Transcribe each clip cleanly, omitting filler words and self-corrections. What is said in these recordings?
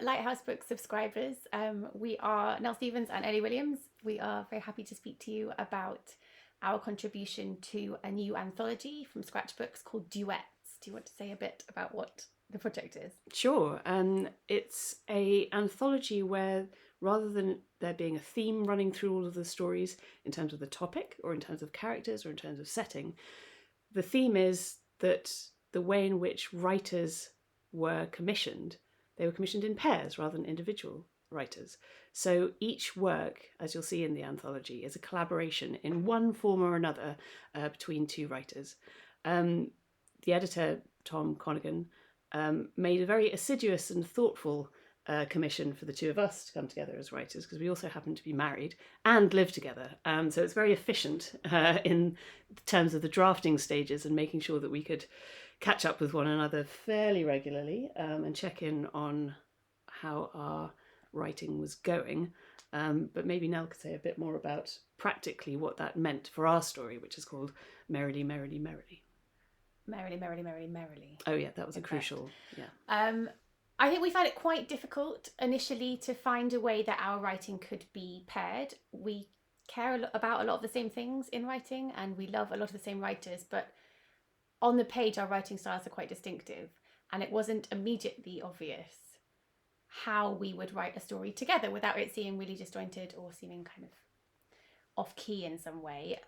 Lighthouse Book subscribers. We are Nell Stevens and Eley Williams. We are very happy to speak to you about our contribution to a new anthology from Scratch Books called Duets. Do you want to say a bit about what the project is? Sure. It's an anthology where, rather than there being a theme running through all of the stories in terms of the topic or in terms of characters or in terms of setting, the theme is that the way in which writers were commissioned, they were commissioned in pairs rather than individual writers. So each work, as you'll see in the anthology, is a collaboration in one form or another between two writers. The editor, Tom Conigan, made a very assiduous and thoughtful commission for the two of us to come together as writers, because we also happen to be married and live together. So it's very efficient in terms of the drafting stages and making sure that we could catch up with one another fairly regularly and check in on how our writing was going. But maybe Nell could say a bit more about practically what that meant for our story, which is called Merrily, Merrily, Merrily. Merrily, merrily, merrily, merrily. Oh yeah, that was a crucial, yeah. I think we found it quite difficult initially to find a way that our writing could be paired. We care about a lot of the same things in writing and we love a lot of the same writers, but on the page our writing styles are quite distinctive, and it wasn't immediately obvious how we would write a story together without it seeming really disjointed or seeming kind of off key in some way.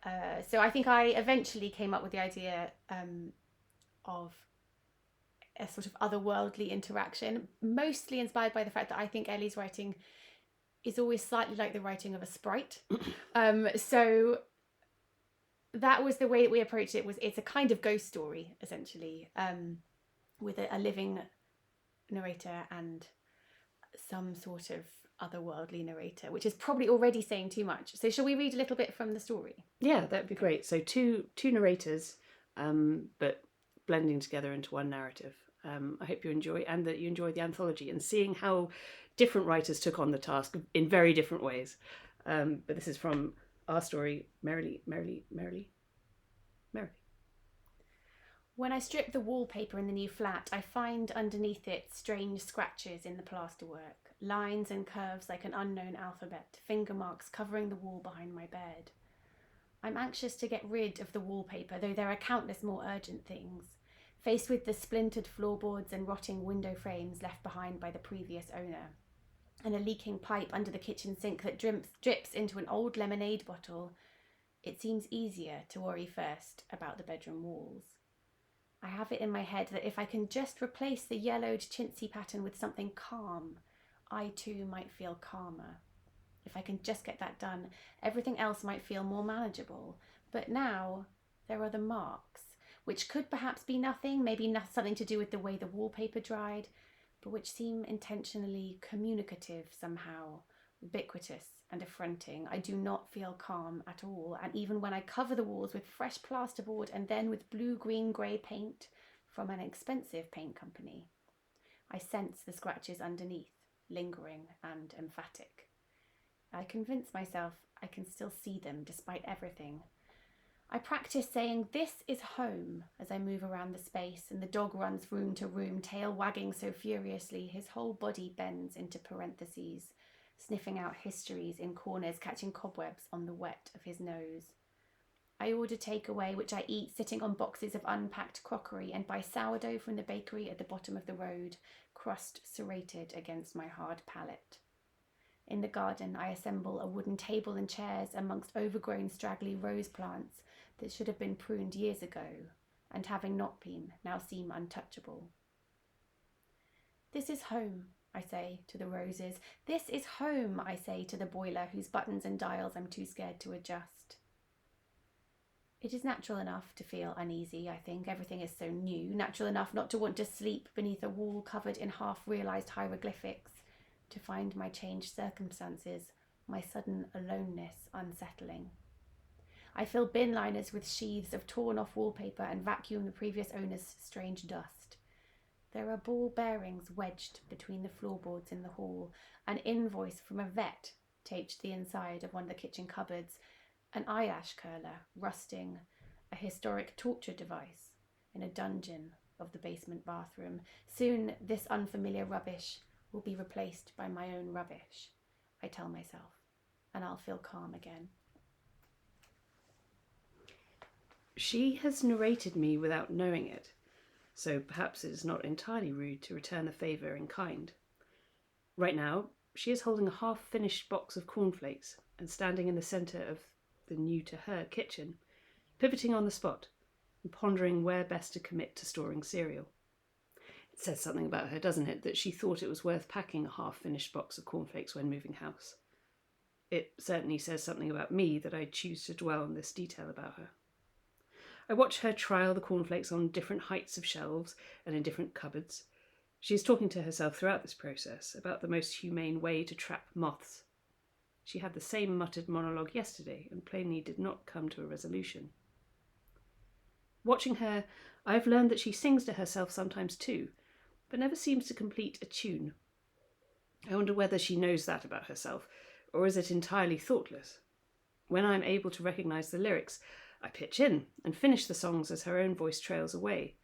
So I think I eventually came up with the idea of a sort of otherworldly interaction, mostly inspired by the fact that I think Eley's writing is always slightly like the writing of a sprite. So that was the way that we approached it. It's a kind of ghost story, essentially, with a living narrator and some sort of otherworldly narrator, which is probably already saying too much. So shall we read a little bit from the story? Yeah, that'd be great. So two narrators, but blending together into one narrative. I hope you enjoy, and that you enjoy the anthology and seeing how different writers took on the task in very different ways. But this is from our story, Merrily, Merrily, Merrily, Merrily. When I strip the wallpaper in the new flat, I find underneath it strange scratches in the plasterwork, lines and curves like an unknown alphabet, finger marks covering the wall behind my bed. I'm anxious to get rid of the wallpaper, though there are countless more urgent things. Faced with the splintered floorboards and rotting window frames left behind by the previous owner, and a leaking pipe under the kitchen sink that drips into an old lemonade bottle, it seems easier to worry first about the bedroom walls. I have it in my head that if I can just replace the yellowed chintzy pattern with something calm, I too might feel calmer. If I can just get that done, everything else might feel more manageable. But now there are the marks, which could perhaps be nothing, maybe something to do with the way the wallpaper dried, but which seem intentionally communicative somehow, ubiquitous and affronting. I do not feel calm at all, and even when I cover the walls with fresh plasterboard and then with blue-green-grey paint from an expensive paint company, I sense the scratches underneath, lingering and emphatic. I convince myself I can still see them despite everything. I practice saying, "This is home," as I move around the space and the dog runs room to room, tail wagging so furiously his whole body bends into parentheses, sniffing out histories in corners, catching cobwebs on the wet of his nose. I order takeaway, which I eat sitting on boxes of unpacked crockery, and buy sourdough from the bakery at the bottom of the road, crust serrated against my hard palate. In the garden, I assemble a wooden table and chairs amongst overgrown straggly rose plants that should have been pruned years ago, and having not been, now seem untouchable. "This is home," I say to the roses. "This is home," I say to the boiler whose buttons and dials I'm too scared to adjust. It is natural enough to feel uneasy, I think. Everything is so new. Natural enough not to want to sleep beneath a wall covered in half-realised hieroglyphics, to find my changed circumstances, my sudden aloneness, unsettling. I fill bin liners with sheaths of torn-off wallpaper and vacuum the previous owner's strange dust. There are ball bearings wedged between the floorboards in the hall, an invoice from a vet taped to the inside of one of the kitchen cupboards, an eyelash curler rusting, a historic torture device in a dungeon of the basement bathroom. Soon this unfamiliar rubbish will be replaced by my own rubbish, I tell myself, and I'll feel calm again. She has narrated me without knowing it, so perhaps it is not entirely rude to return the favour in kind. Right now, she is holding a half-finished box of cornflakes and standing in the centre of the new-to-her kitchen, pivoting on the spot and pondering where best to commit to storing cereal. It says something about her, doesn't it, that she thought it was worth packing a half-finished box of cornflakes when moving house. It certainly says something about me that I choose to dwell on this detail about her. I watch her trial the cornflakes on different heights of shelves and in different cupboards. She is talking to herself throughout this process about the most humane way to trap moths. She had the same muttered monologue yesterday and plainly did not come to a resolution. Watching her, I have learned that she sings to herself sometimes too, but never seems to complete a tune. I wonder whether she knows that about herself, or is it entirely thoughtless? When I am able to recognise the lyrics, I pitch in and finish the songs as her own voice trails away.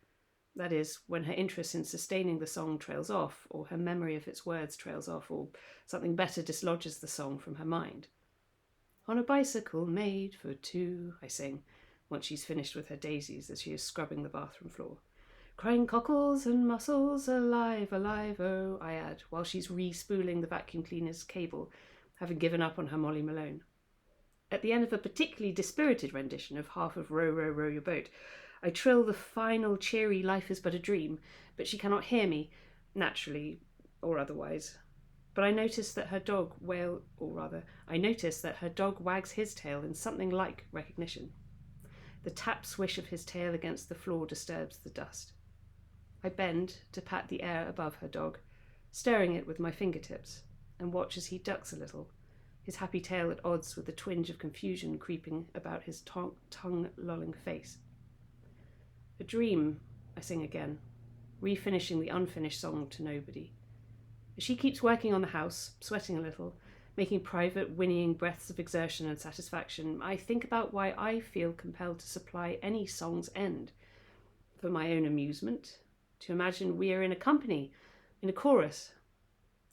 That is, when her interest in sustaining the song trails off, or her memory of its words trails off, or something better dislodges the song from her mind. On a bicycle made for two, I sing, once she's finished with her daisies as she is scrubbing the bathroom floor. Crying cockles and mussels, alive, alive, oh, I add, while she's re-spooling the vacuum cleaner's cable, having given up on her Molly Malone. At the end of a particularly dispirited rendition of half of Row, Row, Row Your Boat, I trill the final cheery Life is But a Dream, but she cannot hear me, naturally or otherwise. But I notice that her dog wags his tail in something like recognition. The tap swish of his tail against the floor disturbs the dust. I bend to pat the air above her dog, stirring it with my fingertips, and watch as he ducks a little, his happy tail at odds with the twinge of confusion creeping about his tongue-lolling face. A dream, I sing again, refinishing the unfinished song to nobody. As she keeps working on the house, sweating a little, making private, whinnying breaths of exertion and satisfaction, I think about why I feel compelled to supply any song's end. For my own amusement, to imagine we are in a company, in a chorus.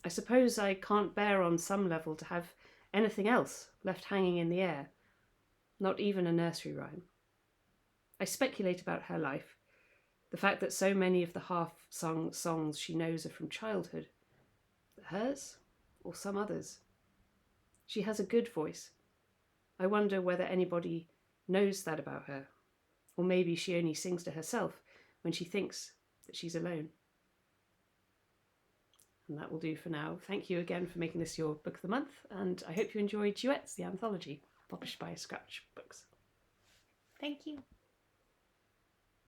I suppose I can't bear on some level to have anything else left hanging in the air, not even a nursery rhyme. I speculate about her life, the fact that so many of the half-sung songs she knows are from childhood. Hers or some others? She has a good voice. I wonder whether anybody knows that about her, or maybe she only sings to herself when she thinks that she's alone. And that will do for now. Thank you again for making this your book of the month, and I hope you enjoyed Duets, the anthology, published by Scratch Books. Thank you.